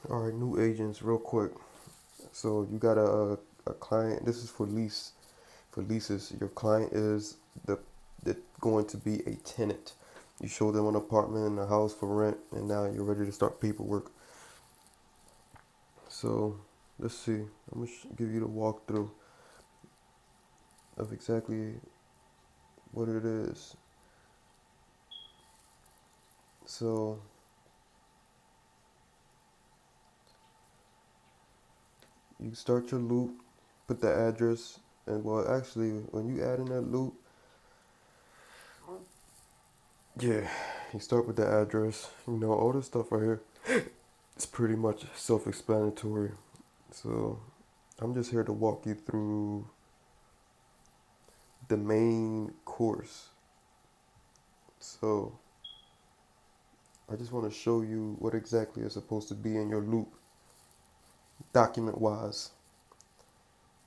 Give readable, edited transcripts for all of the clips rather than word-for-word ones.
All right, new agents, real quick. So you got a client. This is for leases. Your client is the going to be a tenant. You show them an apartment and a house for rent, and now you're ready to start paperwork. So let's see. I'm gonna give you the walkthrough of exactly what it is. So you start your loop, put the address, and well, actually, when you add in that loop, yeah, you start with the address. You know, all this stuff right here. It's pretty much self-explanatory. So I'm just here to walk you through the main course. So I just want to show you what exactly is supposed to be in your loop, document-wise.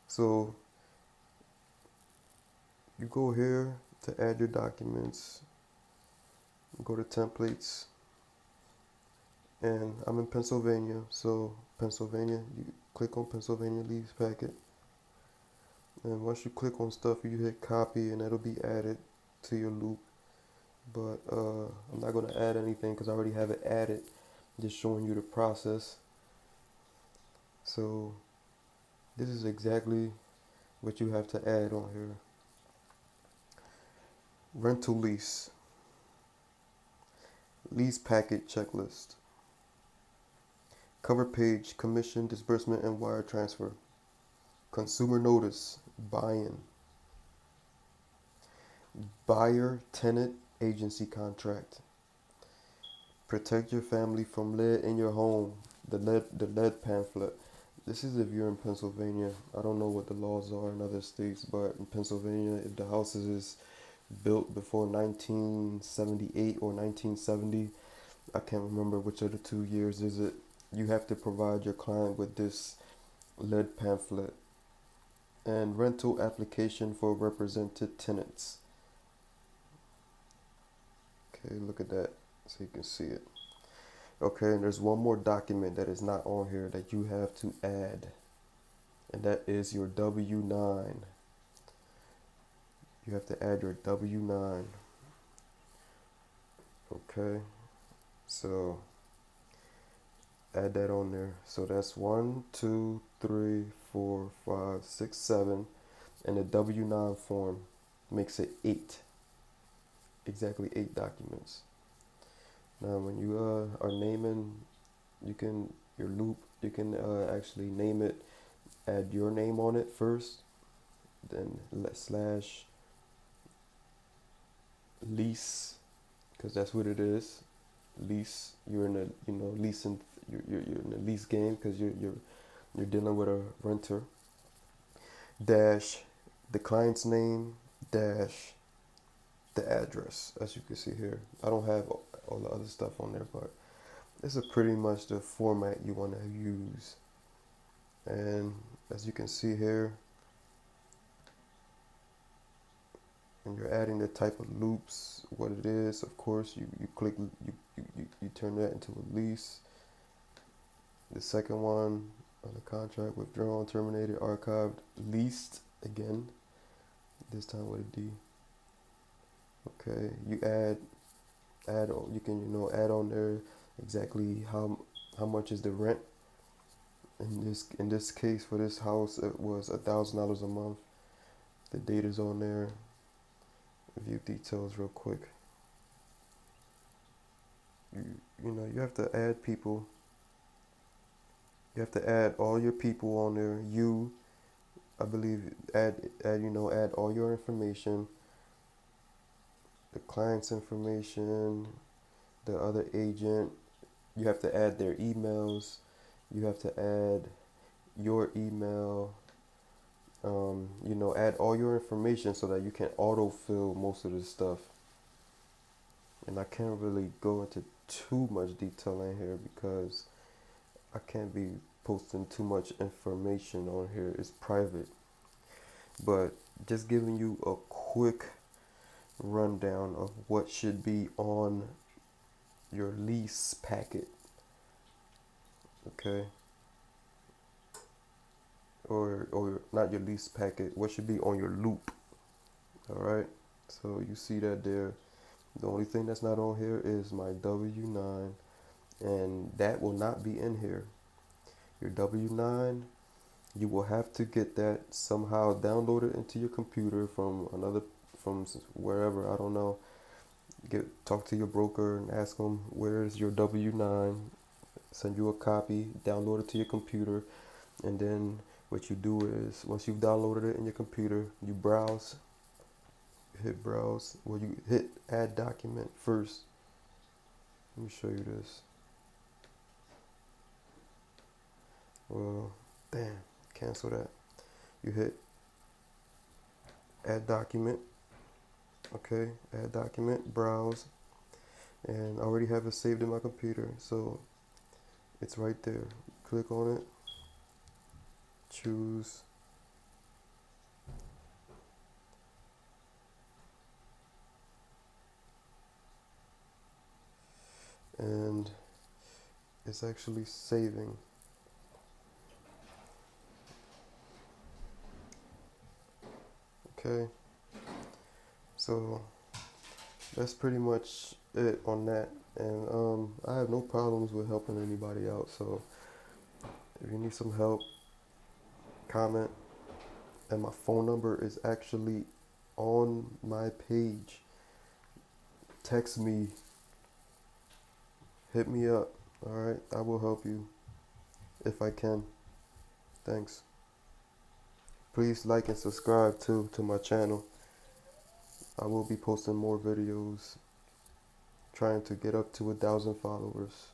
So you go here to add your documents, go to templates, and I'm in Pennsylvania. So Pennsylvania, you click on Pennsylvania leaves packet. And once you click on stuff, you hit copy and it'll be added to your loop. But I'm not going to add anything because I already have it added, just showing you the process. So this is exactly what you have to add on here. Rental lease, lease packet checklist, cover page, commission, disbursement, and wire transfer, consumer notice, buy-in, buyer tenant agency contract, protect your family from lead in your home, the lead pamphlet. This is if you're in Pennsylvania. I don't know what the laws are in other states, but in Pennsylvania, if the house is built before 1978 or 1970, I can't remember which of the 2 years is it, you have to provide your client with this lead pamphlet. And rental application for represented tenants. Okay, look at that so you can see it. Okay, and there's one more document that is not on here that you have to add, and that is your W-9. You have to add your W-9. Okay, so add that on there. So that's 1, 2, 3, 4, 5, 6, 7, and the W-9 form makes it 8. Exactly 8 documents. Now, when you are naming, you can your loop. You can actually name it. Add your name on it first, then slash lease, because that's what it is. Lease. You're in a leasing. You're in a lease game because you're dealing with a renter. Dash the client's name. Dash the address, as you can see here. I don't have all the other stuff on there, but this is pretty much the format you want to use. And as you can see here, and you're adding the type of loops, what it is, of course, you click, you turn that into a lease. The second one on the contract, withdrawn, terminated, archived, leased, again, this time with a D. Okay, you add on, you can add on there exactly how much is the rent. In this case, for this house, it was $1,000 a month. The date is on there. View details real quick. You you have to add people. You have to add all your people on there. I believe, add all your information, the client's information, the other agent. You have to add their emails. You have to add your email. Add all your information so that you can autofill most of this stuff. And I can't really go into too much detail in here because I can't be posting too much information on here. It's private. But just giving you a quick rundown of what should be on your lease packet. Okay, or not your lease packet. What should be on your loop? All right. So you see that there. The only thing that's not on here is my W-9, and that will not be in here. Your W-9, you will have to get that somehow downloaded into your computer from wherever, I don't know. Talk to your broker and ask them where's your W-9. Send you a copy, download it to your computer, and then what you do is once you've downloaded it in your computer, you browse, hit browse. Well, you hit add document first. Let me show you this. Well, damn, cancel that. You hit add document. Okay, add document, browse, and I already have it saved in my computer, so it's right there. Click on it, choose, and it's actually saving. Okay, so that's pretty much it on that. And I have no problems with helping anybody out. So if you need some help, comment. And my phone number is actually on my page. Text me, hit me up. All right, I will help you if I can. Thanks. Please like and subscribe too to my channel. I will be posting more videos, trying to get up to 1,000 followers.